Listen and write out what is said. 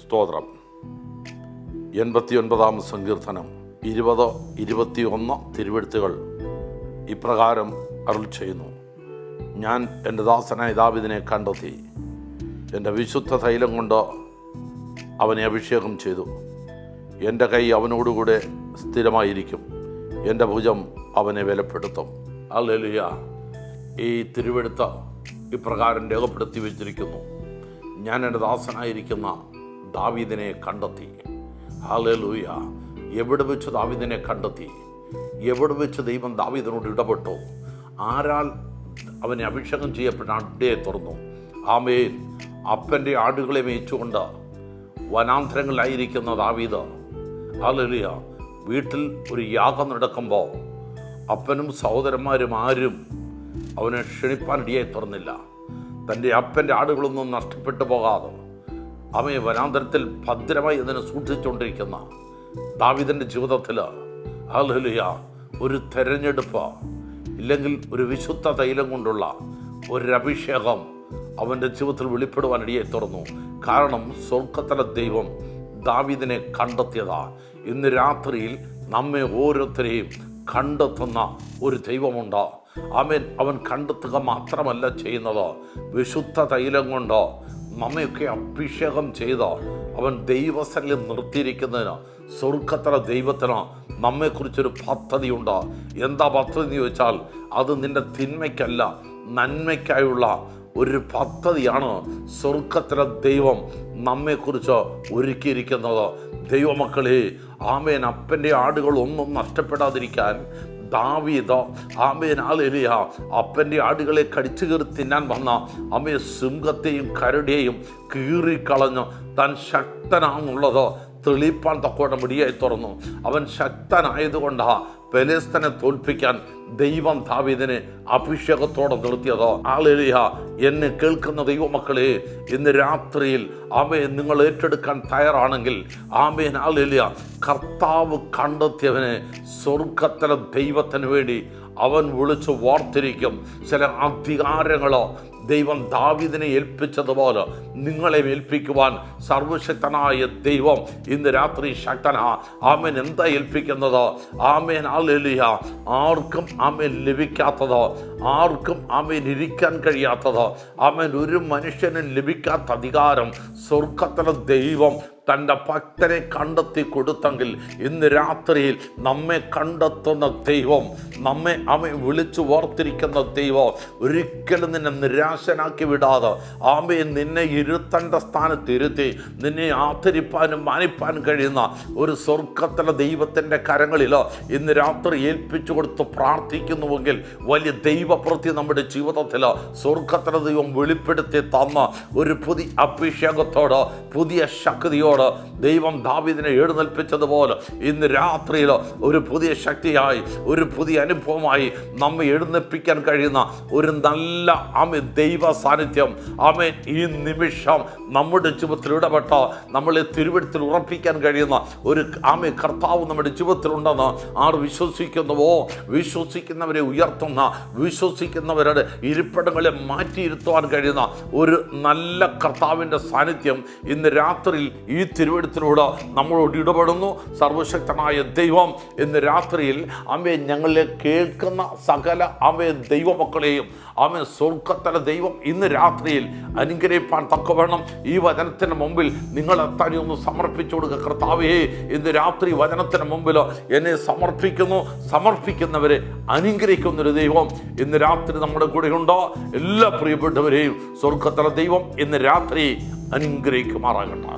സ്തോത്രം. 89 സങ്കീർത്തനം 20-21 തിരുവെഴുത്തുകൾ ഇപ്രകാരം അരുൾ ചെയ്യുന്നു. ഞാൻ എൻ്റെ ദാസനായ ദാവീദിനെ കണ്ടെത്തി, എൻ്റെ വിശുദ്ധ തൈലം കൊണ്ട് അവനെ അഭിഷേകം ചെയ്തു. എൻ്റെ കൈ അവനോടുകൂടെ സ്ഥിരമായിരിക്കും, എൻ്റെ ഭുജം അവനെ ബലപ്പെടുത്തും. ഹല്ലേലൂയ. ഈ തിരുവെഴുത്ത് ഇപ്രകാരം രേഖപ്പെടുത്തി വെച്ചിരിക്കുന്നു. ഞാൻ എൻ്റെ ദാസനായിരിക്കുന്ന ദാവീദിനെ കണ്ടെത്തി. ഹല്ലേലൂയ. എവിടെ വെച്ച് ദാവീദിനെ കണ്ടെത്തി? എവിടെ വെച്ച് ദൈവം ദാവീദിനോട് ഇടപെട്ടു? ആരാൽ അവനെ അഭിഷേകം ചെയ്യപ്പെട്ട അഡ്ഡയെ തുറന്നു? ആമേൻ. അപ്പൻ്റെ ആടുകളെ മേയിച്ചുകൊണ്ട് വനാന്തരങ്ങളിലായിരിക്കുന്ന ദാവീദ്, ഹല്ലേലൂയ, വീട്ടിൽ ഒരു യാഗം നടക്കുമ്പോൾ അപ്പനും സഹോദരന്മാരും ആരും അവനെ ക്ഷണിപ്പാനിടയായി തുറന്നില്ല. തൻ്റെ അപ്പൻ്റെ ആടുകളൊന്നും നഷ്ടപ്പെട്ടു പോകാതെ അവയെ വനാന്തരത്തിൽ ഭദ്രമായി അതിനെ സൂക്ഷിച്ചുകൊണ്ടിരിക്കുന്ന ദാവീദിൻ്റെ ജീവിതത്തിൽ, ഹല്ലേലൂയ, ഒരു തെരഞ്ഞെടുപ്പ് ഇല്ലെങ്കിൽ ഒരു വിശുദ്ധ തൈലം കൊണ്ടുള്ള ഒരഭിഷേകം അവൻ്റെ ജീവിതത്തിൽ വെളിപ്പെടുവാനിടയായി തുറന്നു. കാരണം സ്വർഗ്ഗത്തിലെ ദൈവം ദാവീദിനെ കണ്ടെത്തിയതാ. ഇന്ന് രാത്രിയിൽ നമ്മെ ഓരോരുത്തരെയും കണ്ടെത്തുന്ന ഒരു ദൈവമുണ്ട്. ആമേൻ. അവൻ കണ്ടെത്തുക മാത്രമല്ല ചെയ്യുന്നത്, വിശുദ്ധ തൈലം കൊണ്ട് നമ്മയൊക്കെ അഭിഷേകം ചെയ്ത് അവൻ ദൈവസന്നിധിയിൽ നിർത്തിയിരിക്കുന്നതിന് സ്വർഗ്ഗത്തിലെ ദൈവത്തിന് നമ്മെക്കുറിച്ചൊരു പദ്ധതിയുണ്ട്. എന്താ പദ്ധതി എന്ന് ചോദിച്ചാൽ, അത് നിൻ്റെ തിന്മയ്ക്കല്ല, നന്മയ്ക്കായുള്ള ഒരു പദ്ധതിയാണ് സ്വർഗ്ഗത്തിലെ ദൈവം നമ്മെക്കുറിച്ച് ഒരുക്കിയിരിക്കുന്നത്. ദൈവമക്കളെ, ആമേൻ, അപ്പൻ്റെ ആടുകൾ ഒന്നും നഷ്ടപ്പെടാതിരിക്കാൻ ദാവീദ്, ആമേൻ, ഹല്ലേലൂയ, അപ്പൻ്റെ ആടുകളെ കടിച്ചു കീറി തിന്നാൻ വന്ന അമ്മയെ സിംഹത്തെയും കരടിയെയും കീറിക്കളഞ്ഞ് താൻ ശക്തനാണെന്നുള്ളത് തെളിയിപ്പാൻ തക്കോടെ മുടിയായി തുറന്നു. അവൻ ശക്തനായതുകൊണ്ടാണ് ഫെലിസ്ത്യനെ തോൽപ്പിക്കാൻ ദൈവം ദാവീദിനെ അഭിഷേകത്തോടെ നിർത്തിയത്. ഹല്ലേലൂയ. എന്നെ കേൾക്കുന്ന ദൈവമക്കളെ, ഇന്ന് രാത്രിയിൽ ആമേൻ നിങ്ങൾ ഏറ്റെടുക്കാൻ തയ്യാറാണെങ്കിൽ, ആമേൻ, ഹല്ലേലൂയ, കർത്താവ് കണ്ടെത്തിയവനെ സ്വർഗ്ഗത്തിലെ ദൈവത്തിന് വേണ്ടി അവൻ വിളിച്ചു വാർത്തിരിക്കും. ചില അധികാരങ്ങളോ ദൈവം ദാവീദിനെ ഏൽപ്പിച്ചതുപോലെ നിങ്ങളെ ഏൽപ്പിക്കുവാൻ സർവശക്തനായ ദൈവം ഇന്ന് രാത്രി ശക്തനാ. ആമേൻ. എന്താ ഏൽപ്പിക്കുന്നത്? ആമേൻ, ഹല്ലേലൂയ, ആർക്കും ആമേൻ ലഭിക്കാത്തത്, ആർക്കും ആമേൻ ഇരിക്കാൻ കഴിയാത്തത്, ആമേൻ, ഒരു മനുഷ്യനും ലഭിക്കാത്ത അധികാരം സ്വർഗ്ഗത്തിലെ ദൈവം തൻ്റെ ഭക്തരെ കണ്ടെത്തി കൊടുത്തെങ്കിൽ, ഇന്ന് രാത്രിയിൽ നമ്മെ കണ്ടെത്തുന്ന ദൈവം, നമ്മെ വിളിച്ചു ഓർത്തിരിക്കുന്ന ദൈവം ഒരിക്കലും നിന്നെ നിരാശനാക്കി വിടാതെ, ആമേൻ, നിന്നെ ഇരുത്തേണ്ട സ്ഥാനത്ത് ഇരുത്തി നിന്നെ ആദരിപ്പാനും മാനിപ്പാനും കഴിയുന്ന ഒരു സ്വർഗ്ഗത്തിലെ ദൈവത്തിൻ്റെ കരങ്ങളിൽ ഇന്ന് രാത്രി ഏൽപ്പിച്ചു കൊടുത്ത് പ്രാർത്ഥിക്കുന്നുവെങ്കിൽ, വലിയ ദൈവപ്രവൃത്തി നമ്മുടെ ജീവിതത്തിൽ സ്വർഗ്ഗത്തിലെ ദൈവം വെളിപ്പെടുത്തി തന്ന ഒരു പുതിയ അഭിഷേകത്തോട്, പുതിയ ശക്തിയോട് ദൈവം ദാവീദിനെ എഴുന്നേൽപ്പിച്ചതുപോലെ ഇന്ന് രാത്രിയിൽ ഒരു പുതിയ ശക്തിയായി, ഒരു പുതിയ അനുഭവമായി നമ്മെ എഴുന്നേൽപ്പിക്കാൻ കഴിയുന്ന ഒരു നല്ല ദൈവ സാന്നിധ്യം, ആമേൻ, ഈ നിമിഷം നമ്മുടെ ജീവിതത്തിൽ ഇടപെട്ട നമ്മളെ തിരുവെഴുത്തിൽ ഉറപ്പിക്കാൻ കഴിയുന്ന ഒരു കർത്താവ് നമ്മുടെ ജീവിതത്തിലുണ്ടെന്ന് ആർ വിശ്വസിക്കുന്നുവോ, വിശ്വസിക്കുന്നവരെ ഉയർത്തുന്ന, വിശ്വസിക്കുന്നവരുടെ ഇരിപ്പിടങ്ങളെ മാറ്റിയിരുത്തുവാൻ കഴിയുന്ന ഒരു നല്ല കർത്താവിൻ്റെ സാന്നിധ്യം ഇന്ന് രാത്രിയിൽ ഈ തിരുവെഴുത്തിലൂടെ നമ്മളോട് ഇടപെടുന്നു. സർവശക്തനായ ദൈവം ഇന്ന് രാത്രിയിൽ ആമേൻ ഞങ്ങളെ കേൾക്കുന്ന സകല ആമേൻ ദൈവമക്കളെയും ആമേൻ സ്വർഗ്ഗത്തിലെ ദൈവം ഇന്ന് രാത്രിയിൽ അനുഗ്രഹിപ്പാൻ തക്കവണ്ണം ഈ വചനത്തിന് മുമ്പിൽ നിങ്ങളെത്താൻ ഒന്ന് സമർപ്പിച്ചു കൊടുക്കുക. കർത്താവേ, ഇന്ന് രാത്രി വചനത്തിന് മുമ്പിൽ എന്നെ സമർപ്പിക്കുന്നു. സമർപ്പിക്കുന്നവരെ അനുഗ്രഹിക്കുന്നൊരു ദൈവം ഇന്ന് രാത്രി നമ്മുടെ കൂടെയുണ്ടോ? എല്ലാ പ്രിയപ്പെട്ടവരെയും സ്വർഗ്ഗത്തിലെ ദൈവം ഇന്ന് രാത്രി അനുഗ്രഹിക്കുമാറാകട്ടെ.